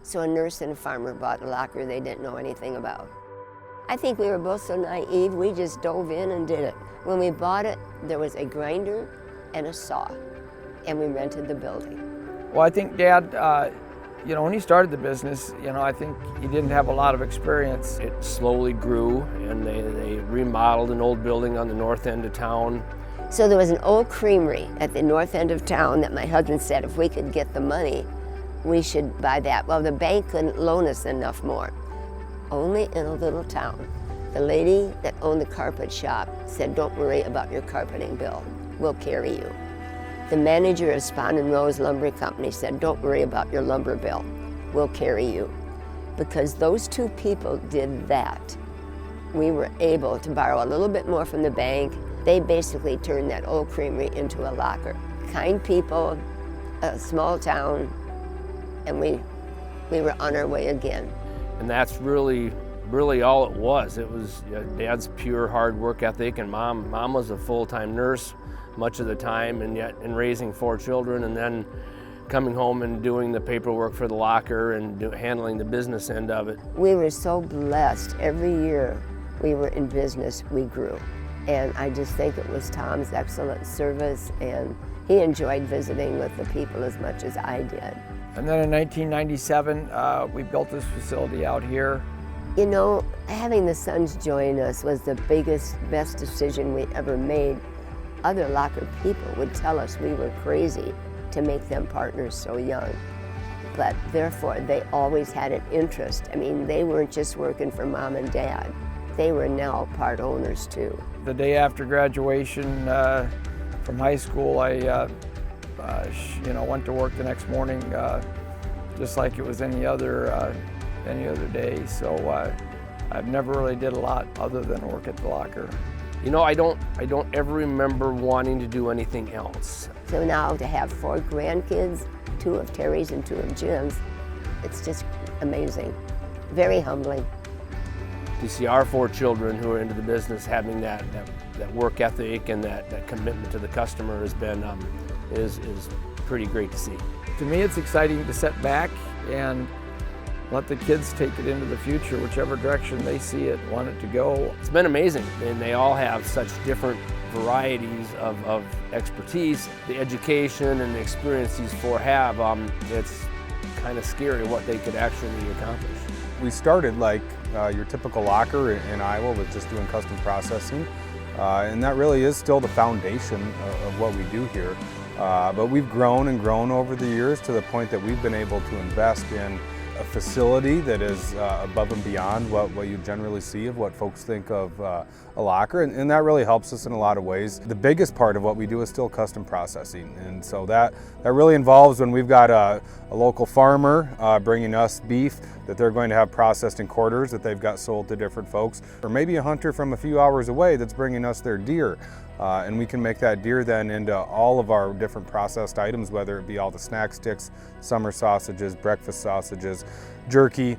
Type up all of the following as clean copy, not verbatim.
So a nurse and a farmer bought a locker they didn't know anything about. I think we were both so naive, we just dove in and did it. When we bought it, there was a grinder and a saw, and we rented the building. Well, I think Dad, when he started the business, I think he didn't have a lot of experience. It slowly grew, and they remodeled an old building on the north end of town. So there was an old creamery at the north end of town that my husband said if we could get the money, we should buy that. Well, the bank couldn't loan us enough more. Only in a little town. The lady that owned the carpet shop said, "Don't worry about your carpeting bill, we'll carry you." The manager of Spahn and Rose Lumber Company said, "Don't worry about your lumber bill, we'll carry you." Because those two people did that, we were able to borrow a little bit more from the bank. They basically turned that old creamery into a locker. Kind people, a small town, and we were on our way again. And that's really all it was. It was Dad's pure hard work ethic, and Mom was a full-time nurse much of the time, and yet in raising 4 children, and then coming home and doing the paperwork for the locker and handling the business end of it. We were so blessed. Every year we were in business, we grew. And I just think it was Tom's excellent service, and he enjoyed visiting with the people as much as I did. And then in 1997, we built this facility out here. Having the sons join us was the best decision we ever made. Other locker people would tell us we were crazy to make them partners so young. But therefore, they always had an interest. I mean, they weren't just working for Mom and Dad. They were now part owners too. The day after graduation from high school, I went to work the next morning just like it was any other day. So I've never really did a lot other than work at the locker. I don't ever remember wanting to do anything else. So now to have 4 grandkids, 2 of Terry's and 2 of Jim's, it's just amazing. Very humbling. To see our 4 children who are into the business having that work ethic and that commitment to the customer has been is pretty great to see. To me, it's exciting to sit back and let the kids take it into the future, whichever direction they see it, want it to go. It's been amazing, and they all have such different varieties of expertise. The education and the experience these 4 have, it's kind of scary what they could actually accomplish. We started like your typical locker in Iowa with just doing custom processing, and that really is still the foundation of what we do here. But we've grown and grown over the years to the point that we've been able to invest in a facility that is above and beyond what you generally see of what folks think of a locker, and that really helps us in a lot of ways. The biggest part of what we do is still custom processing, and so that really involves when we've got a local farmer bringing us beef that they're going to have processed in quarters that they've got sold to different folks, or maybe a hunter from a few hours away that's bringing us their deer. And we can make that deer then into all of our different processed items, whether it be all the snack sticks, summer sausages, breakfast sausages, jerky.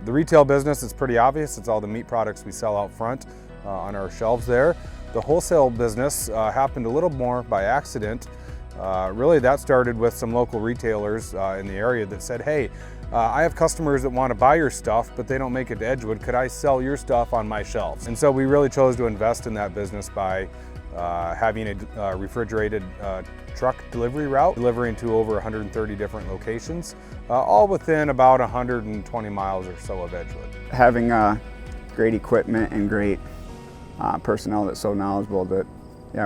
The retail business is pretty obvious. It's all the meat products we sell out front on our shelves there. The wholesale business happened a little more by accident. Really that started with some local retailers in the area that said, "Hey, I have customers that want to buy your stuff, but they don't make it to Edgewood. Could I sell your stuff on my shelves?" And so we really chose to invest in that business by having a refrigerated truck delivery route, delivering to over 130 different locations, all within about 120 miles or so of Edgewood. Having great equipment and great personnel that's so knowledgeable that,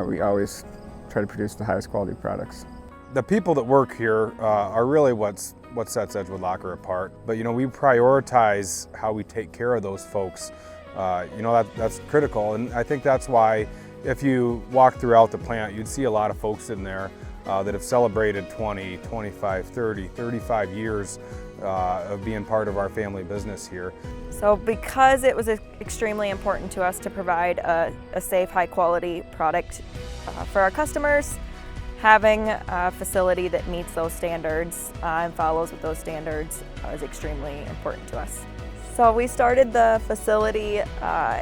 we always try to produce the highest quality products. The people that work here are really what sets Edgewood Locker apart. But we prioritize how we take care of those folks. That's critical, and I think that's why if you walk throughout the plant, you'd see a lot of folks in there that have celebrated 20, 25, 30, 35 years of being part of our family business here. So because it was extremely important to us to provide a safe, high quality product for our customers, having a facility that meets those standards and follows with those standards is extremely important to us. So we started the facility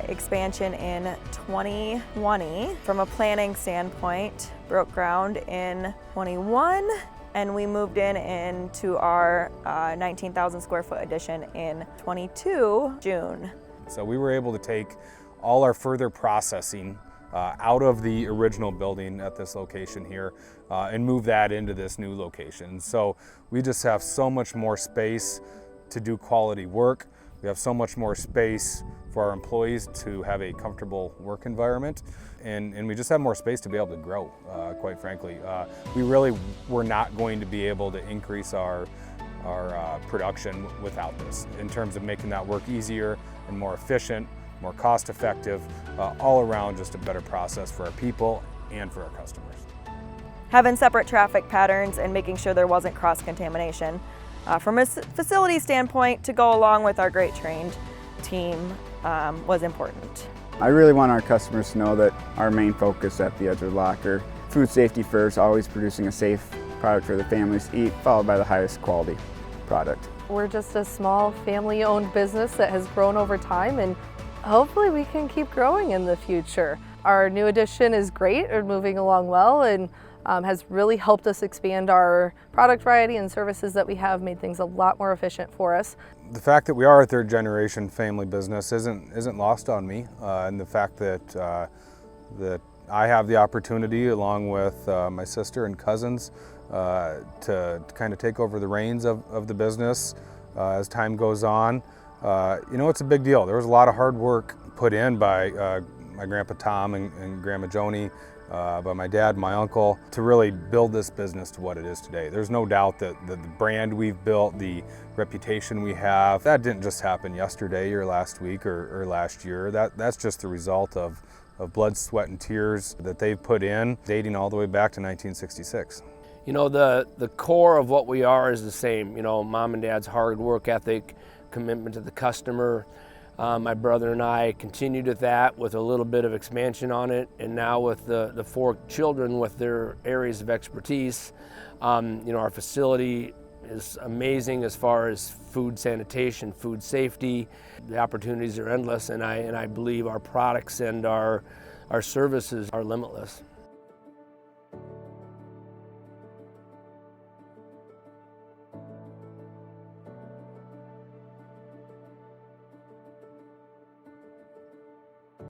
expansion in 2020 from a planning standpoint, broke ground in 21, and we moved into our 19,000 square foot addition in 22 June. So we were able to take all our further processing out of the original building at this location here and move that into this new location. So we just have so much more space to do quality work. We have so much more space for our employees to have a comfortable work environment, and we just have more space to be able to grow, quite frankly. We really were not going to be able to increase our production without this, in terms of making that work easier and more efficient, more cost effective, all around just a better process for our people and for our customers. Having separate traffic patterns and making sure there wasn't cross-contamination. From a facility standpoint, to go along with our great trained team was important. I really want our customers to know that our main focus at the Edgewood Locker, food safety first, always producing a safe product for the families to eat, followed by the highest quality product. We're just a small family-owned business that has grown over time, and hopefully we can keep growing in the future. Our new addition is great and moving along well, and has really helped us expand our product variety and services that we have, made things a lot more efficient for us. The fact that we are a third generation family business isn't lost on me, and the fact that I have the opportunity, along with my sister and cousins, to kind of take over the reins of the business as time goes on. It's a big deal. There was a lot of hard work put in by my Grandpa Tom and Grandma Joni, by my dad, my uncle, to really build this business to what it is today. There's no doubt that the brand we've built, the reputation we have, that didn't just happen yesterday or last week or last year. That's just the result of blood, sweat, and tears that they've put in, dating all the way back to 1966. The core of what we are is the same. Mom and Dad's hard work ethic, commitment to the customer. My brother and I continued with that with a little bit of expansion on it, and now with the 4 children with their areas of expertise, our facility is amazing as far as food sanitation, food safety. The opportunities are endless, and I believe our products and our services are limitless.